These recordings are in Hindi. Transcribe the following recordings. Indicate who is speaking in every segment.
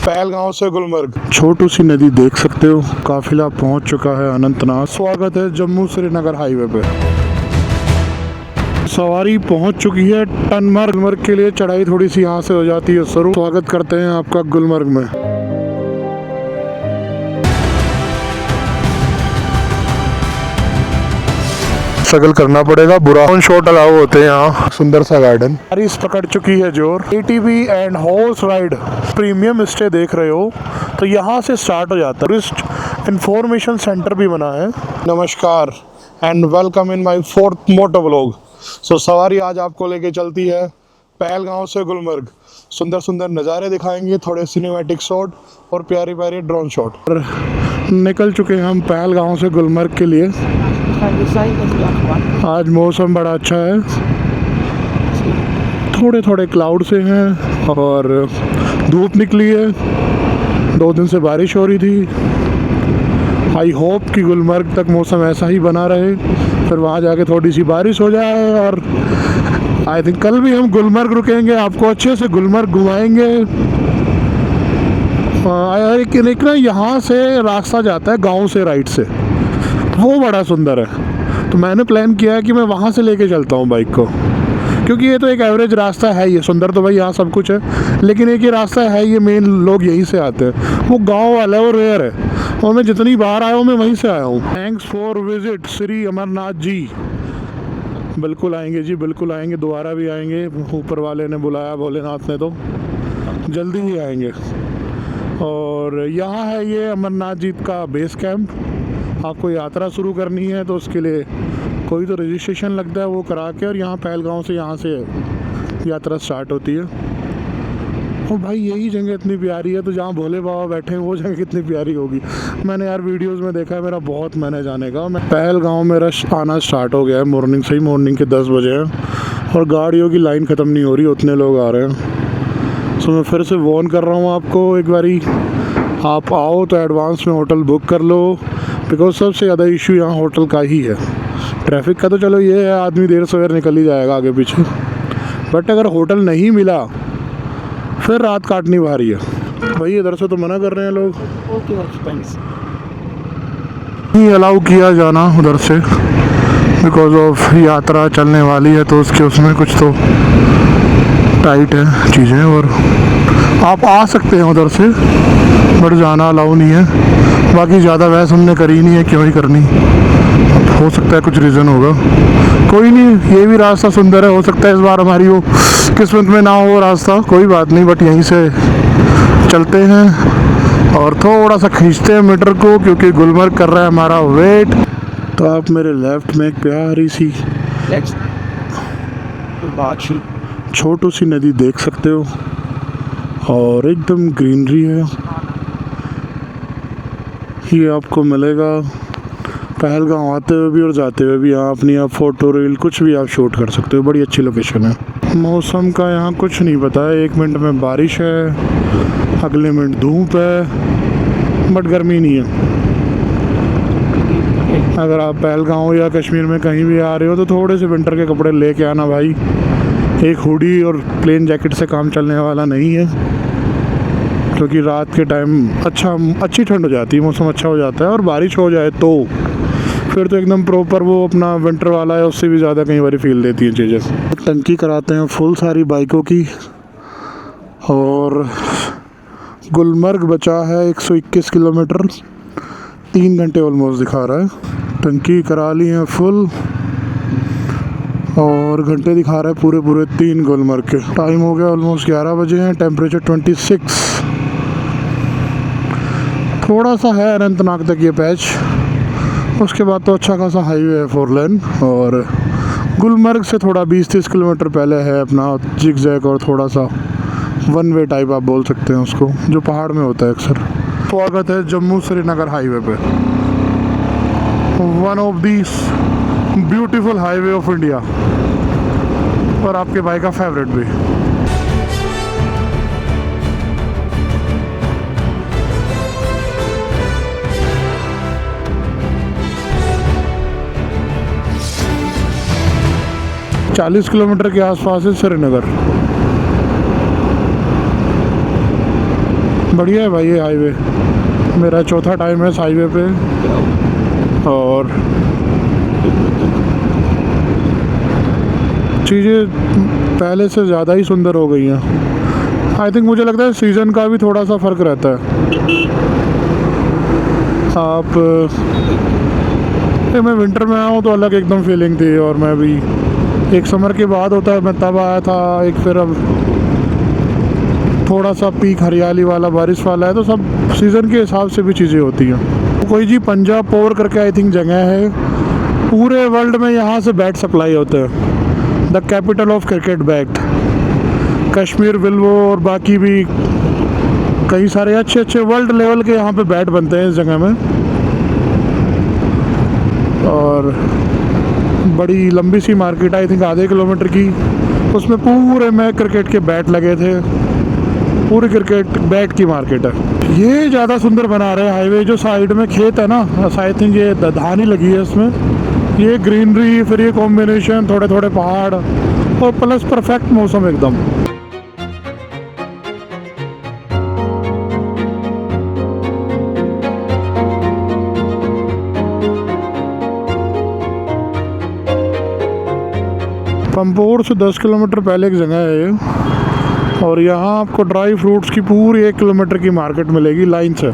Speaker 1: पहलगांव से गुलमर्ग छोटू सी नदी देख सकते हो। काफिला पहुंच चुका है अनंतनाग। स्वागत है जम्मू श्रीनगर हाईवे पे। सवारी पहुंच चुकी है टनमर्ग। गुलमर्ग के लिए चढ़ाई थोड़ी सी यहाँ से हो जाती है शुरू। स्वागत करते हैं आपका गुलमर्ग में। स्ट्रगल करना पड़ेगा, बुरा शॉट अलाउ होते हैं यहाँ। सुंदर सा गार्डन। बारिश पकड़ चुकी है जोर। ATV and horse ride premium stay देख रहे हो तो यहाँ से स्टार्ट हो जाता है। टूरिस्ट इंफॉर्मेशन सेंटर भी बना है। नमस्कार and welcome in my fourth moto vlog. So सवारी आज आपको लेके चलती है पहलगांव से गुलमर्ग। सुंदर सुंदर नज़ारे दिखाएंगे, थोड़े सिनेमैटिक शॉट और प्यारी प्यारी ड्रोन शॉट। निकल चुके हैं हम पहलगांव से गुलमर्ग के लिए। आज मौसम बड़ा अच्छा है, थोड़े थोड़े क्लाउड से हैं और धूप निकली है। 2 दिन से बारिश हो रही थी। आई होप कि गुलमर्ग तक मौसम ऐसा ही बना रहे, फिर वहाँ जाके थोड़ी सी बारिश हो जाए। और आई थिंक कल भी हम गुलमर्ग रुकेंगे, आपको अच्छे से गुलमर्ग घुमाएंगे। एक ना यहाँ से रास्ता जाता है गांव से राइट से, वो बड़ा सुंदर है। तो मैंने प्लान किया है कि मैं वहाँ से लेके चलता हूँ बाइक को, क्योंकि ये तो एक एवरेज रास्ता है। ये सुंदर तो भाई यहाँ सब कुछ है, लेकिन एक ये रास्ता है, ये मेन लोग यहीं से आते हैं। वो गांव वाला है, वो रेयर है। और मैं जितनी बार आया हूँ मैं वहीं से आया हूँ। Thanks for visit Shri Amarnath ji. बिल्कुल आएंगे जी, बिल्कुल आएंगे, दोबारा भी आएंगे। ऊपर वाले ने बुलाया, भोलेनाथ ने, तो जल्दी ही आएंगे। और यहाँ है ये अमरनाथ जी का बेस कैंप। आपको यात्रा शुरू करनी है तो उसके लिए कोई तो रजिस्ट्रेशन लगता है, वो करा के और यहाँ पहलगांव से यहाँ से यात्रा स्टार्ट होती है। और भाई यही जगह इतनी प्यारी है, तो जहाँ भोले बाबा बैठे हैं वो जगह कितनी प्यारी होगी। मैंने यार वीडियोस में देखा है, मेरा बहुत मन है जाने का। मैं पहलगांव में रश आना स्टार्ट हो गया है मॉर्निंग से ही। मॉर्निंग के 10 बजे हैं और गाड़ियों की लाइन ख़त्म नहीं हो रही, उतने लोग आ रहे हैं। सो मैं फिर से वॉर्न कर रहा हूँ आपको एक बारी, आप आओ तो एडवांस में होटल बुक कर लो, बिकॉज सबसे ज़्यादा इशू यहाँ होटल का ही है। ट्रैफिक का तो चलो ये है, आदमी देर सवेर निकल ही जाएगा आगे पीछे, बट अगर होटल नहीं मिला फिर रात काटनी भारी है। भाई इधर से तो मना कर रहे हैं लोग, नहीं अलाउ किया जाना उधर से, बिकॉज ऑफ यात्रा चलने वाली है तो उसमें कुछ तो टाइट है चीज़ें। और आप आ सकते हैं उधर से, बट जाना अलाउ नहीं है। बाकी ज़्यादा बहस हमने करी नहीं है, क्यों ही करनी, हो सकता है कुछ रीज़न होगा। कोई नहीं, ये भी रास्ता सुंदर है, हो सकता है इस बार हमारी वो किस्मत में ना हो रास्ता, कोई बात नहीं। बट यहीं से चलते हैं और थोड़ा सा खींचते हैं मीटर को, क्योंकि गुलमर्ग कर रहा है हमारा वेट। तो आप मेरे लेफ्ट में एक प्यारी सी छोटू सी नदी देख सकते हो और एकदम ग्रीनरी है। ये आपको मिलेगा पहलगांव आते हुए भी और जाते हुए भी। यहाँ अपनी आप फ़ोटो रील कुछ भी आप शूट कर सकते हो, बड़ी अच्छी लोकेशन है। मौसम का यहाँ कुछ नहीं पता है, 1 मिनट में बारिश है, अगले मिनट धूप है, बट गर्मी नहीं है। अगर आप पहलगांव या कश्मीर में कहीं भी आ रहे हो तो थोड़े से विंटर के कपड़े लेके आना भाई। एक हुडी और प्लेन जैकेट से काम चलने वाला नहीं है, क्योंकि रात के टाइम अच्छी ठंड हो जाती है, मौसम अच्छा हो जाता है। और बारिश हो जाए तो फिर तो एकदम प्रॉपर वो अपना विंटर वाला है, उससे भी ज़्यादा कई बार फील देती हैं चीज़ें। टंकी कराते हैं फुल सारी बाइकों की। और गुलमर्ग बचा है 121 किलोमीटर, 3 घंटे ऑलमोस्ट दिखा रहा है। टंकी करा ली है फुल और घंटे दिखा रहा है पूरे 3 गुलमर्ग के। टाइम हो गया ऑलमोस्ट 11 बजे हैं। टेम्परेचर 26। थोड़ा सा है अनंतनाग तक ये पैच, उसके बाद तो अच्छा खासा हाईवे है 4 लेन। और गुलमर्ग से थोड़ा 20-30 किलोमीटर पहले है अपना जिगजैग और थोड़ा सा 1 वे टाइप आप बोल सकते हैं उसको, जो पहाड़ में होता है अक्सर। स्वागत है जम्मू श्रीनगर हाईवे पे, one of the beautiful highway of India, और आपके भाई का फेवरेट भी। – 40 किलोमीटर के आसपास है श्रीनगर। बढ़िया है भाई ये हाईवे। मेरा चौथा टाइम है इस हाईवे पे और चीज़ें पहले से ज़्यादा ही सुंदर हो गई हैं। आई थिंक मुझे लगता है सीज़न का भी थोड़ा सा फ़र्क रहता है। आप मैं विंटर में आया हूँ तो अलग एकदम फीलिंग थी, और मैं भी एक समर के बाद होता है, मैं तब आया था। एक फिर अब थोड़ा सा पीक हरियाली वाला, बारिश वाला है, तो सब सीज़न के हिसाब से भी चीज़ें होती हैं। कोई जी पंजाब पोर करके आई थिंक जगह है, पूरे वर्ल्ड में यहाँ से बैट सप्लाई होते हैं। The capital of cricket bat. Kashmir willow और बाकी भी कई सारे अच्छे अच्छे वर्ल्ड लेवल के यहाँ पे बैट बनते हैं इस जगह में। और बड़ी लंबी सी मार्केट, आई थिंक आधे किलोमीटर की, उसमें पूरे में क्रिकेट के बैट लगे थे। पूरी क्रिकेट बैट की मार्केट है। ये ज़्यादा सुंदर बना रहे हैं हाईवे। जो साइड में खेत है ना, आई थिंक ये धानी लगी है इसमें। ये ग्रीनरी, फिर ये कॉम्बिनेशन, थोड़े थोड़े पहाड़ और प्लस परफेक्ट मौसम एकदम। पंपोर से 10 किलोमीटर पहले एक जगह है ये, और यहाँ आपको ड्राई फ्रूट्स की पूरी 1 किलोमीटर की मार्केट मिलेगी लाइन से।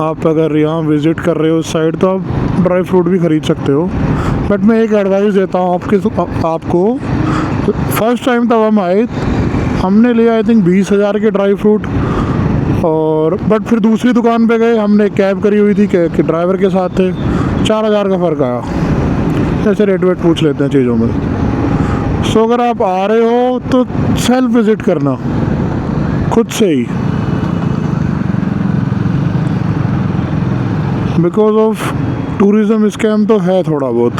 Speaker 1: आप अगर यहाँ विज़िट कर रहे हो उस साइड तो आप ड्राई फ्रूट भी ख़रीद सकते हो। बट मैं एक एडवाइस देता हूँ आपको। फर्स्ट टाइम तब हम आए, हमने लिया आई थिंक 20,000 के ड्राई फ्रूट, और बट फिर दूसरी दुकान पे गए, हमने कैब करी हुई थी कि ड्राइवर के साथ थे, 4,000 का फ़र्क आया। ऐसे रेट वेट पूछ लेते हैं चीज़ों में। सो अगर आप आ रहे हो तो सेल्फ विज़िट करना खुद से ही, बिकॉज ऑफ टूरिज़्म स्कैम तो है थोड़ा बहुत।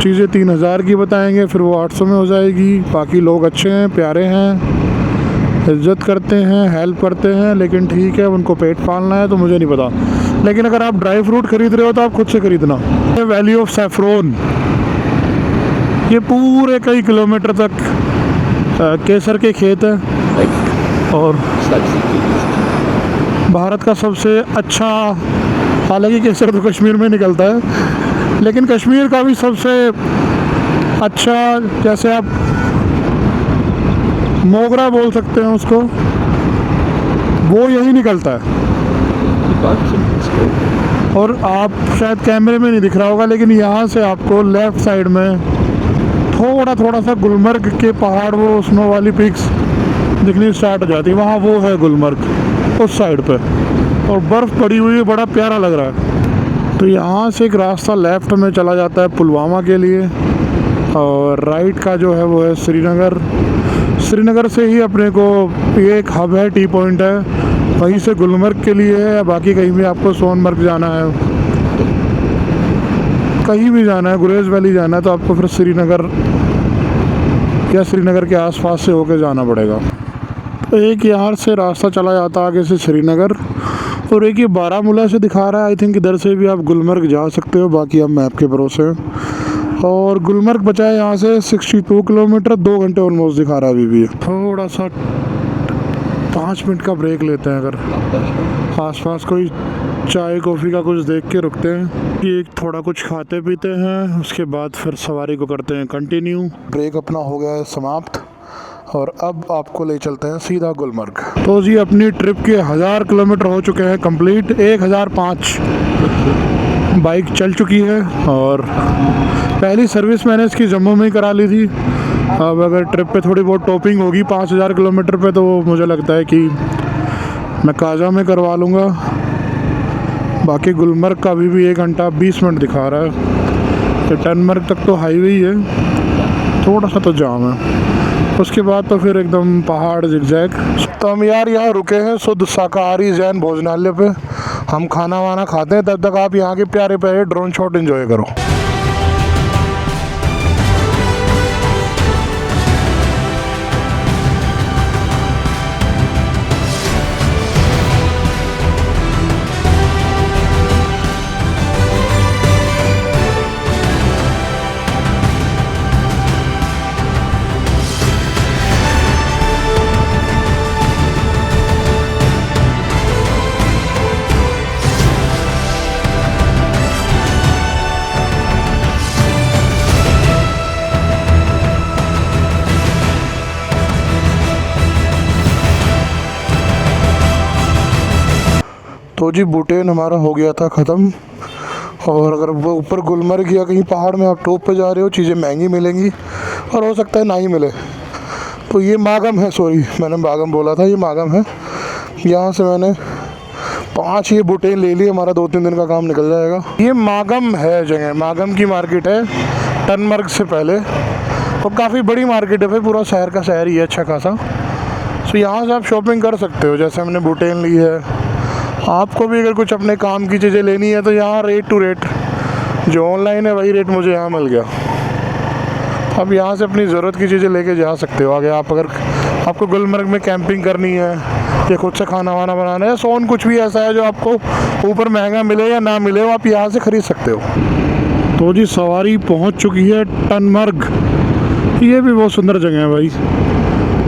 Speaker 1: चीज़ें 3,000 की बताएंगे, फिर वो 800 में हो जाएगी। बाकी लोग अच्छे हैं, प्यारे हैं, इज्जत करते हैं, हेल्प करते हैं, लेकिन ठीक है उनको पेट पालना है तो मुझे नहीं पता। लेकिन अगर आप ड्राई फ्रूट खरीद रहे हो तो आप खुद से खरीदना। वैली ऑफ सैफरोन, ये पूरे कई किलोमीटर तक केसर के खेत हैं, और भारत का सबसे अच्छा, हालांकि केसर तो कश्मीर में निकलता है, लेकिन कश्मीर का भी सबसे अच्छा, जैसे आप मोगरा बोल सकते हैं उसको, वो यही निकलता है। और आप शायद कैमरे में नहीं दिख रहा होगा, लेकिन यहाँ से आपको लेफ़्ट साइड में थोड़ा सा गुलमर्ग के पहाड़, वो स्नो वाली पिक्स दिखनी स्टार्ट हो जाती है। वहाँ वो है गुलमर्ग उस साइड पे, और बर्फ़ पड़ी हुई है, बड़ा प्यारा लग रहा है। तो यहाँ से एक रास्ता लेफ़्ट में चला जाता है पुलवामा के लिए, और राइट का जो है वो है श्रीनगर। श्रीनगर से ही अपने को ये एक हब है, टी पॉइंट है, वहीं से गुलमर्ग के लिए है। बाकी कहीं भी आपको सोनमर्ग जाना है, कहीं भी जाना है, गुरेज वैली जाना है, तो आपको फिर श्रीनगर या श्रीनगर के आसपास से होके जाना पड़ेगा। तो एक यहाँ से रास्ता चला जाता है आगे से श्रीनगर, और एक ये बारामूला से दिखा रहा है। आई थिंक इधर से भी आप गुलमर्ग जा सकते हो, बाकी अब मैप के भरोसे। और गुलमर्ग बचा है यहाँ से 62 किलोमीटर, 2 घंटे ऑलमोस्ट दिखा रहा है अभी भी। थोड़ा सा 5 मिनट का ब्रेक लेते हैं, अगर आसपास कोई चाय कॉफ़ी का कुछ देख के रुकते हैं कि थोड़ा कुछ खाते पीते हैं, उसके बाद फिर सवारी को करते हैं कंटिन्यू। ब्रेक अपना हो गया है समाप्त, और अब आपको ले चलते हैं सीधा गुलमर्ग। तो जी अपनी ट्रिप के 1000 किलोमीटर हो चुके हैं कंप्लीट। 1005 बाइक चल चुकी है, और पहली सर्विस मैंने इसकी जम्मू में ही करा ली थी। अब अगर ट्रिप पे थोड़ी बहुत टॉपिंग होगी 5000 किलोमीटर पे, तो मुझे लगता है कि मैं काजा में करवा लूँगा। बाकी गुलमर्ग का अभी भी 1 घंटा 20 मिनट दिखा रहा है। तो टनमर्ग तक तो हाईवे ही है, थोड़ा सा तो जाम है, उसके बाद तो फिर एकदम पहाड़ जिगजैग। तो हम यार यहाँ रुके हैं शुद्ध शाकाहारी जैन भोजनालय पे। हम खाना वाना खाते हैं, तब तक आप यहाँ के प्यारे प्यारे ड्रोन शॉट एंजॉय करो। तो जी बुटेन हमारा हो गया था ख़त्म। और अगर वो ऊपर गुलमर्ग या कहीं पहाड़ में आप टॉप पे जा रहे हो, चीज़ें महंगी मिलेंगी और हो सकता है ना ही मिले। तो ये मागम है, सॉरी मैंने मागम बोला था, ये मागम है। यहाँ से मैंने 5 ये बुटेन ले लिए, हमारा 2-3 दिन का काम निकल जाएगा। ये मागम है जगह, मागम की मार्केट है टनमर्ग से पहले, और काफ़ी बड़ी मार्केट है, फिर पूरा शहर का शहर ही है अच्छा खासा। तो यहाँ से आप शॉपिंग कर सकते हो। जैसे हमने बुटेन ली है, आपको भी अगर कुछ अपने काम की चीज़ें लेनी है तो यहाँ रेट टू रेट जो ऑनलाइन है वही रेट मुझे यहाँ मिल गया। अब यहाँ से अपनी ज़रूरत की चीज़ें लेके जा सकते हो आगे। आप अगर आपको गुलमर्ग में कैंपिंग करनी है या खुद से खाना वाना बनाना है, सोन कुछ भी ऐसा है जो आपको ऊपर महंगा मिले या ना मिले, वो आप यहाँ से ख़रीद सकते हो। तो जी सवारी पहुँच चुकी है टनमर्ग। ये भी बहुत सुंदर जगह है भाई,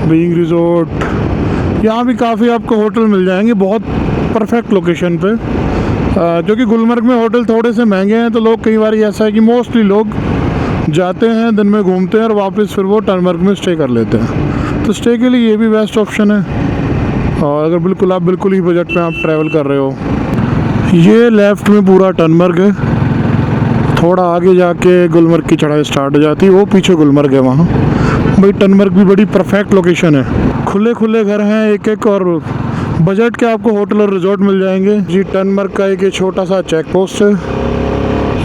Speaker 1: बीइंग रिजॉर्ट। यहाँ भी काफ़ी आपको होटल मिल जाएंगे बहुत परफेक्ट लोकेशन पे। जो कि गुलमर्ग में होटल थोड़े से महंगे हैं, तो लोग कई बार ऐसा है कि मोस्टली लोग जाते हैं, दिन में घूमते हैं और वापस फिर वो टनमर्ग में स्टे कर लेते हैं। तो स्टे के लिए ये भी बेस्ट ऑप्शन है। और अगर बिल्कुल ही बजट में आप ट्रैवल कर रहे हो, ये लेफ़्ट में पूरा टनमर्ग है। थोड़ा आगे जाके गुलमर्ग की चढ़ाई स्टार्ट हो जाती है, वो पीछे गुलमर्ग है वहाँ। भाई टनमर्ग भी बड़ी परफेक्ट लोकेशन है, खुले घर हैं एक एक, और बजट के आपको होटल और रिजॉर्ट मिल जाएंगे जी। टनमर्ग का एक छोटा सा चेक पोस्ट है।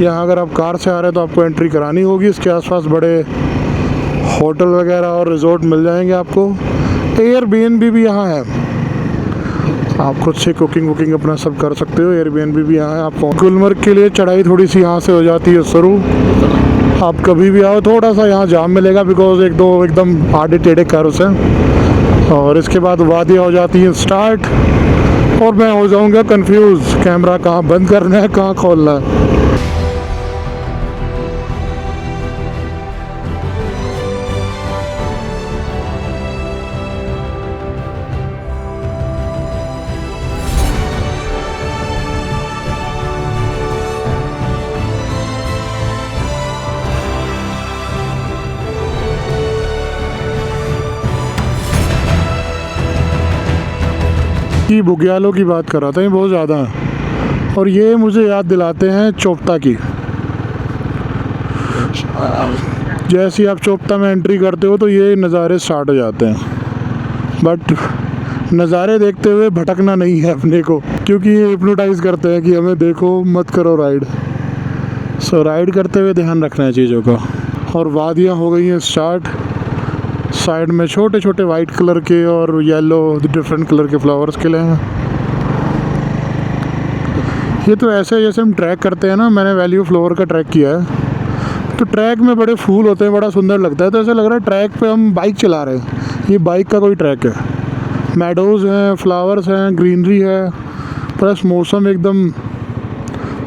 Speaker 1: यहाँ अगर आप कार से आ रहे हैं तो आपको एंट्री करानी होगी। इसके आसपास बड़े होटल वगैरह और रिजॉर्ट मिल जाएंगे आपको। एयरबीएनबी भी यहाँ है, आप खुद से कुकिंग वुकिंग अपना सब कर सकते हो। एयरबीएनबी भी यहाँ है। आपको गुलमर्ग के लिए चढ़ाई थोड़ी सी यहाँ से हो जाती है शुरू। आप कभी भी आओ, थोड़ा सा यहाँ जाम मिलेगा बिकॉज 1-2 एकदम आड़े टेढ़े कर्व्स हैं, और इसके बाद वादियाँ हो जाती हैं स्टार्ट, और मैं हो जाऊँगा कंफ्यूज, कैमरा कहाँ बंद करना है कहाँ खोलना है। की बुग्यालों की बात कर रहा था, ये बहुत ज़्यादा है, और ये मुझे याद दिलाते हैं चोपता की। जैसे ही आप चोपता में एंट्री करते हो तो ये नज़ारे स्टार्ट हो जाते हैं। बट नज़ारे देखते हुए भटकना नहीं है अपने को, क्योंकि ये हिप्नोटाइज़ करते हैं कि हमें देखो मत करो राइड। सो राइड करते हुए ध्यान रखना है चीज़ों का। और वादियाँ हो गई हैं स्टार्ट। साइड में छोटे छोटे वाइट कलर के और येलो डिफरेंट कलर के फ्लावर्स खिले हैं। ये तो ऐसे जैसे हम ट्रैक करते हैं ना, मैंने वैली ऑफ फ्लावर का ट्रैक किया है, तो ट्रैक में बड़े फूल होते हैं, बड़ा सुंदर लगता है। तो ऐसा लग रहा है ट्रैक पे हम बाइक चला रहे हैं, ये बाइक का कोई ट्रैक है। मेडोज़ हैं, फ्लावर्स हैं, ग्रीनरी है, प्लस मौसम एकदम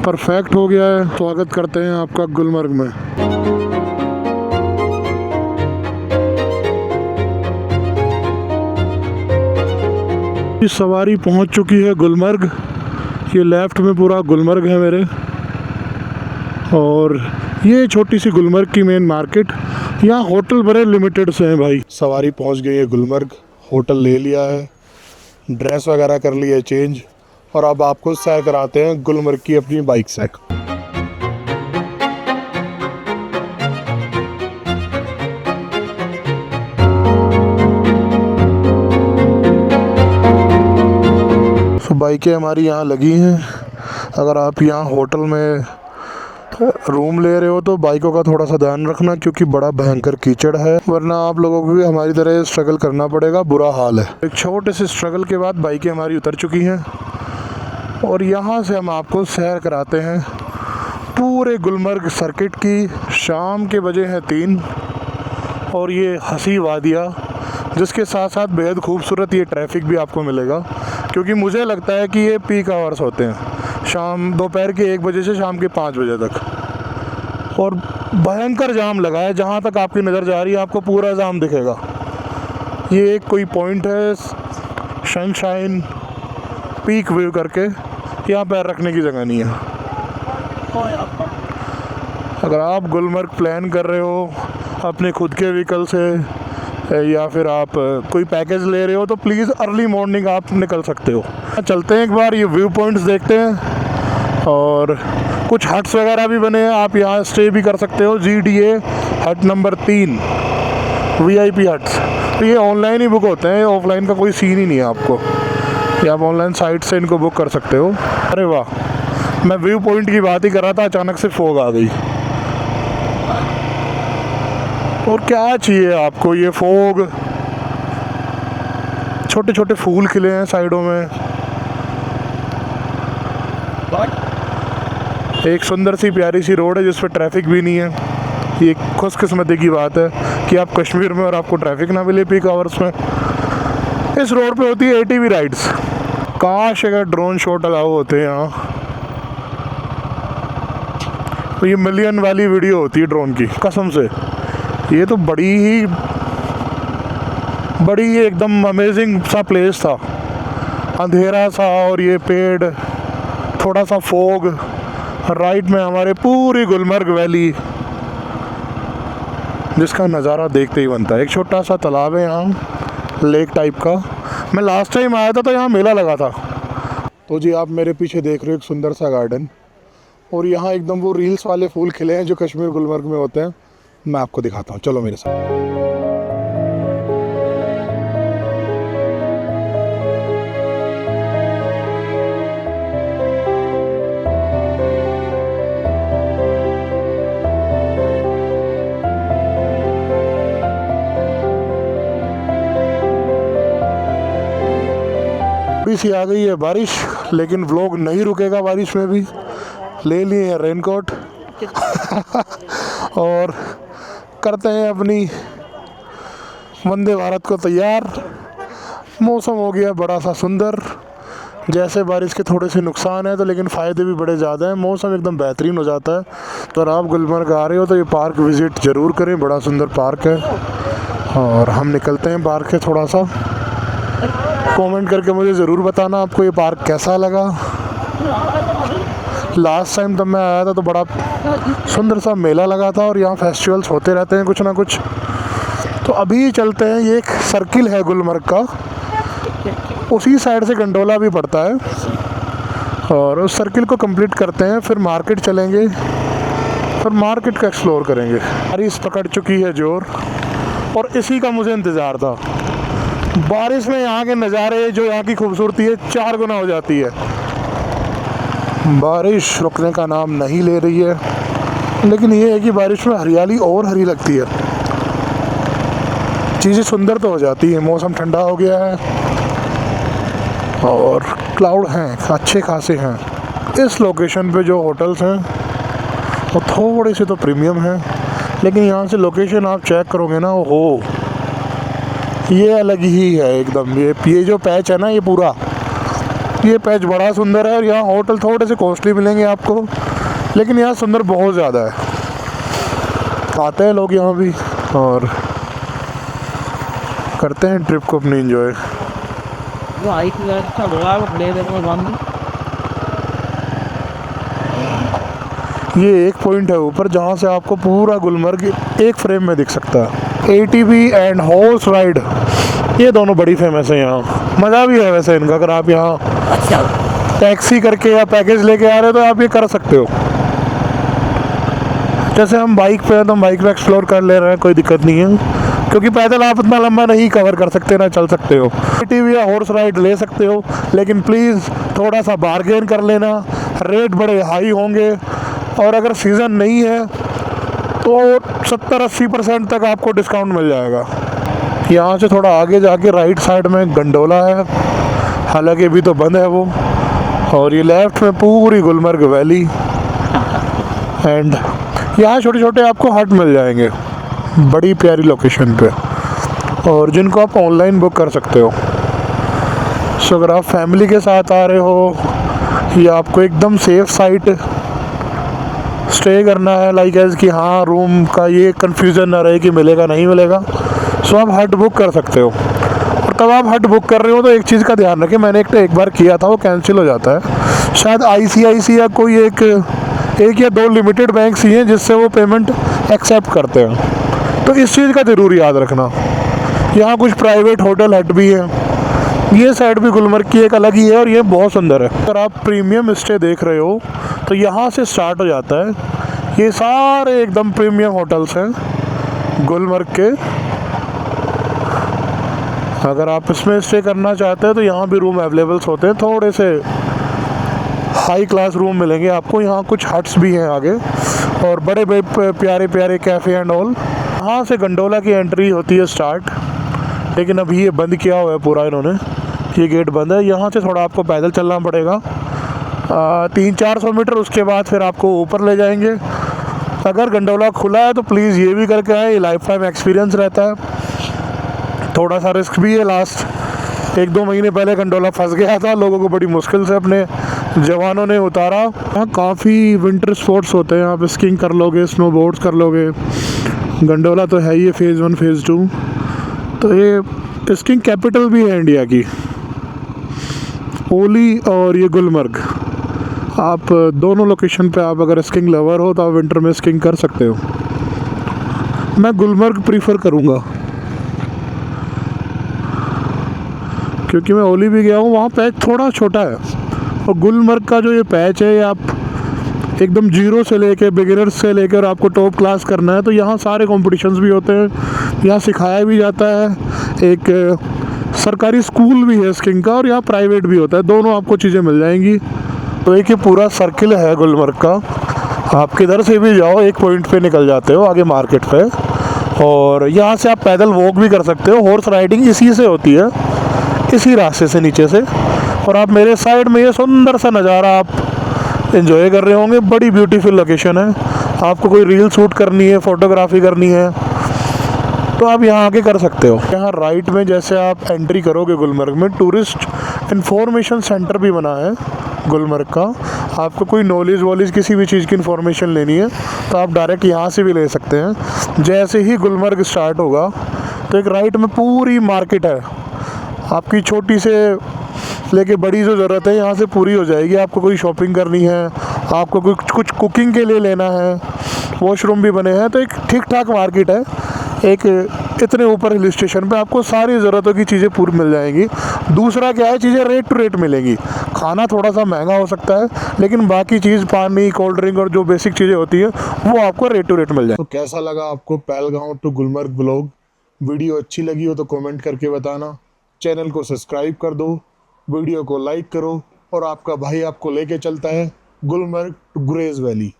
Speaker 1: परफेक्ट हो गया है। स्वागत करते हैं आपका गुलमर्ग में। सवारी पहुंच चुकी है गुलमर्ग। ये लेफ़्ट में पूरा गुलमर्ग है मेरे, और ये छोटी सी गुलमर्ग की मेन मार्केट। यहाँ होटल बड़े लिमिटेड से हैं भाई। सवारी पहुंच गई है गुलमर्ग, होटल ले लिया है, ड्रेस वगैरह कर ली है चेंज, और अब आपको सैर कराते हैं गुलमर्ग की अपनी बाइक से। बाइकें हमारी यहाँ लगी हैं। अगर आप यहाँ होटल में रूम ले रहे हो तो बाइकों का थोड़ा सा ध्यान रखना, क्योंकि बड़ा भयंकर कीचड़ है, वरना आप लोगों को भी हमारी तरह स्ट्रगल करना पड़ेगा, बुरा हाल है। एक छोटे से स्ट्रगल के बाद बाइकें हमारी उतर चुकी हैं, और यहाँ से हम आपको सैर कराते हैं पूरे गुलमर्ग सर्किट की। शाम के बजे हैं 3, और ये हंसी वादियाँ, जिसके साथ साथ बेहद खूबसूरत ये ट्रैफिक भी आपको मिलेगा, क्योंकि मुझे लगता है कि ये पीक आवर्स होते हैं, दोपहर के 1 बजे से शाम के 5 बजे तक। और भयंकर जाम लगा है, जहाँ तक आपकी नज़र जा रही है आपको पूरा जाम दिखेगा। ये एक कोई पॉइंट है सनशाइन पीक व्यू करके, यहाँ पैर रखने की जगह नहीं है। अगर आप गुलमर्ग प्लान कर रहे हो अपने खुद के व्हीकल से, या फिर आप कोई पैकेज ले रहे हो, तो प्लीज़ अर्ली मॉर्निंग आप निकल सकते हो। चलते हैं एक बार, ये व्यू पॉइंट्स देखते हैं। और कुछ हट्स वगैरह भी बने हैं, आप यहाँ स्टे भी कर सकते हो। GDA हट नंबर 3 VIP हट्स। तो ये ऑनलाइन ही बुक होते हैं, ऑफलाइन का कोई सीन ही नहीं है आपको। ये आप ऑनलाइन साइट से इनको बुक कर सकते हो। अरे वाह, मैं व्यू पॉइंट की बात ही कर रहा था, अचानक से फॉग आ गई। और क्या चाहिए आपको, ये फॉग, छोटे छोटे फूल खिले हैं साइडों में, एक सुंदर सी प्यारी सी रोड है जिस पर ट्रैफिक भी नहीं है। ये खुशकिस्मती की बात है कि आप कश्मीर में और आपको ट्रैफिक ना मिले पीक आवर्स में। इस रोड पे होती है ATV राइड्स। काश अगर ड्रोन शॉट अलाउ होते हैं यहाँ, तो ये मिलियन वाली वीडियो होती है ड्रोन की, कसम से। ये तो बड़ी ही एकदम अमेजिंग सा प्लेस था, अंधेरा सा और ये पेड़, थोड़ा सा फॉग, राइट में हमारे पूरी गुलमर्ग वैली, जिसका नज़ारा देखते ही बनता है। एक छोटा सा तालाब है यहाँ, लेक टाइप का। मैं लास्ट टाइम आया था तो यहाँ मेला लगा था। तो जी आप मेरे पीछे देख रहे हो एक सुंदर सा गार्डन, और यहाँ एकदम वो रील्स वाले फूल खिले हैं जो कश्मीर गुलमर्ग में होते हैं। मैं आपको दिखाता हूँ, चलो मेरे साथ। थोड़ी सी आ गई है बारिश, लेकिन व्लॉग नहीं रुकेगा बारिश में भी। ले लिए हैं रेनकोट और करते हैं अपनी वंदे भारत को तैयार। मौसम हो गया बड़ा सा सुंदर। जैसे बारिश के थोड़े से नुकसान है तो लेकिन फ़ायदे भी बड़े ज़्यादा हैं। मौसम एकदम बेहतरीन हो जाता है। तो अगर आप गुलमर्ग आ रहे हो तो ये पार्क विज़िट ज़रूर करें, बड़ा सुंदर पार्क है। और हम निकलते हैं पार्क से। थोड़ा सा कमेंट करके मुझे ज़रूर बताना आपको ये पार्क कैसा लगा। लास्ट टाइम जब मैं आया था तो बड़ा सुंदर सा मेला लगा था, और यहाँ फेस्टिवल्स होते रहते हैं कुछ ना कुछ। तो अभी चलते हैं, ये एक सर्किल है गुलमर्ग का, उसी साइड से गंडोला भी पड़ता है, और उस सर्किल को कंप्लीट करते हैं, फिर मार्केट चलेंगे, फिर मार्केट का एक्सप्लोर करेंगे। बारिश पकड़ चुकी है जोर, और इसी का मुझे इंतज़ार था। बारिश में यहाँ के नज़ारे, जो यहाँ की खूबसूरती है, 4 गुना हो जाती है। बारिश रुकने का नाम नहीं ले रही है, लेकिन ये है कि बारिश में हरियाली और हरी लगती है, चीज़ें सुंदर तो हो जाती है। मौसम ठंडा हो गया है और क्लाउड हैं अच्छे खासे हैं। इस लोकेशन पे जो होटल्स हैं वो थोड़े से तो प्रीमियम हैं, लेकिन यहाँ से लोकेशन आप चेक करोगे ना, हो ये अलग ही है एकदम। ये जो पैच है ना, ये पूरा ये पैच बड़ा सुंदर है। और यहाँ होटल थोड़े से कॉस्टली मिलेंगे आपको, लेकिन यहाँ सुंदर बहुत ज़्यादा है। आते हैं लोग यहाँ भी और करते हैं ट्रिप को अपनी एंजॉय। ये एक पॉइंट है ऊपर जहाँ से आपको पूरा गुलमर्ग एक फ्रेम में दिख सकता है। ATV एंड हॉर्स राइड, ये दोनों बड़ी फेमस है यहाँ। मज़ा भी है वैसे इनका। अगर आप यहाँ टैक्सी करके या पैकेज लेके आ रहे हो तो आप ये कर सकते हो। जैसे हम बाइक पे हैं तो हम बाइक पे एक्सप्लोर कर ले रहे हैं, कोई दिक्कत नहीं है, क्योंकि पैदल आप इतना लंबा नहीं कवर कर सकते ना चल सकते हो। ATV या हॉर्स राइड ले सकते हो, लेकिन प्लीज़ थोड़ा सा बार्गेन कर लेना, रेट बड़े हाई होंगे। और अगर सीज़न नहीं है तो 70-80% तक आपको डिस्काउंट मिल जाएगा। यहाँ से थोड़ा आगे जाके राइट साइड में गंडोला है, हालांकि अभी तो बंद है वो। और ये लेफ्ट में पूरी गुलमर्ग वैली, एंड यहाँ छोटे छोटे आपको हट मिल जाएंगे बड़ी प्यारी लोकेशन पे, और जिनको आप ऑनलाइन बुक कर सकते हो। सो अगर आप फैमिली के साथ आ रहे हो या आपको एकदम सेफ साइट स्टे करना है, लाइक एज कि हाँ रूम का ये कन्फ्यूज़न ना रहे कि मिलेगा नहीं मिलेगा, सो आप हट बुक कर सकते हो। और तब आप हट बुक कर रहे हो तो एक चीज़ का ध्यान रखें, मैंने एक बार किया था, वो कैंसिल हो जाता है। शायद ICICI या कोई एक या 2 लिमिटेड बैंक्स ही हैं जिससे वो पेमेंट एक्सेप्ट करते हैं। तो इस चीज़ का ज़रूर याद रखना। यहाँ कुछ प्राइवेट होटल हट भी हैं ये साइड भी गुलमर्ग की एक अलग ही है और ये बहुत सुंदर है। अगर आप प्रीमियम स्टे देख रहे हो तो यहाँ से स्टार्ट हो जाता है। ये सारे एकदम प्रीमियम होटल्स हैं गुलमर्ग के। अगर आप इसमें स्टे करना चाहते हैं तो यहाँ भी रूम अवेलेबल्स होते हैं, थोड़े से हाई क्लास रूम मिलेंगे आपको। यहाँ कुछ हट्स भी हैं आगे और बड़े बड़े प्यारे प्यारे कैफ़े एंड ऑल। यहाँ से गंडोला की एंट्री होती है स्टार्ट, लेकिन अभी ये बंद किया हुआ है पूरा इन्होंने, ये गेट बंद है। यहाँ से थोड़ा आपको पैदल चलना पड़ेगा 300-400 मीटर, उसके बाद फिर आपको ऊपर ले जाएंगे। अगर गंडोला खुला है तो प्लीज़ ये भी करके आए, ये लाइफ टाइम एक्सपीरियंस रहता है। थोड़ा सा रिस्क भी है। लास्ट 1-2 महीने पहले गंडोला फंस गया था, लोगों को बड़ी मुश्किल से अपने जवानों ने उतारा। यहाँ काफ़ी विंटर स्पोर्ट्स होते हैं, आप स्कीइंग कर लोगे, स्नोबोर्ड्स कर लोगे। गंडोला तो है ही फ़ेज़ 1 फ़ेज़ 2, तो ये स्कीइंग कैपिटल भी है इंडिया की। ओली और ये गुलमर्ग, आप दोनों लोकेशन पे आप अगर स्कीइंग लवर हो तो आप विंटर में स्कीइंग कर सकते हो। मैं गुलमर्ग प्रीफर करूँगा क्योंकि मैं ओली भी गया हूँ, वहाँ पैच थोड़ा छोटा है। और गुलमर्ग का जो ये पैच है, ये आप एकदम जीरो से लेके बिगिनर्स से लेकर आपको टॉप क्लास करना है तो यहाँ सारे कॉम्पिटिशन्स भी होते हैं, यहाँ सिखाया भी जाता है। एक सरकारी स्कूल भी है स्कीइंग का और यहाँ प्राइवेट भी होता है, दोनों आपको चीज़ें मिल जाएंगी। तो एक ये पूरा सर्किल है गुलमर्ग का। आप किधर से भी जाओ एक पॉइंट पे निकल जाते हो आगे मार्केट पे, और यहाँ से आप पैदल वॉक भी कर सकते हो। हॉर्स राइडिंग इसी से होती है, इसी रास्ते से नीचे से। और आप मेरे साइड में ये सुंदर सा नज़ारा आप एंजॉय कर रहे होंगे। बड़ी ब्यूटीफुल लोकेशन है। आपको कोई रील शूट करनी है, फ़ोटोग्राफी करनी है तो आप यहाँ आके कर सकते हो। यहाँ राइट में जैसे आप एंट्री करोगे गुलमर्ग में, टूरिस्ट इन्फॉर्मेशन सेंटर भी बना है गुलमर्ग का। आपको कोई नॉलेज वॉलेज किसी भी चीज़ की इन्फॉर्मेशन लेनी है तो आप डायरेक्ट यहाँ से भी ले सकते हैं। जैसे ही गुलमर्ग स्टार्ट होगा तो एक राइट में पूरी मार्केट है, आपकी छोटी से लेके बड़ी जो ज़रूरत है यहाँ से पूरी हो जाएगी। आपको कोई शॉपिंग करनी है, आपको कुछ कुकिंग के लिए लेना है, वॉशरूम भी बने हैं, तो एक ठीक ठाक मार्केट है। एक इतने ऊपर हिल स्टेशन पे आपको सारी ज़रूरतों की चीज़ें पूरी मिल जाएंगी। दूसरा क्या है, चीज़ें रेट टू रेट मिलेंगी। खाना थोड़ा सा महंगा हो सकता है लेकिन बाकी चीज़ पानी, कोल्ड ड्रिंक और जो बेसिक चीज़ें होती है वो आपको रेट टू रेट मिल जाए। तो कैसा लगा आपको Pahalgam to Gulmarg vlog? Video अच्छी लगी हो तो कमेंट करके बताना, चैनल को सब्सक्राइब कर दो, वीडियो को लाइक करो और आपका भाई आपको लेके चलता है गुलमर्ग टू गुरेज वैली।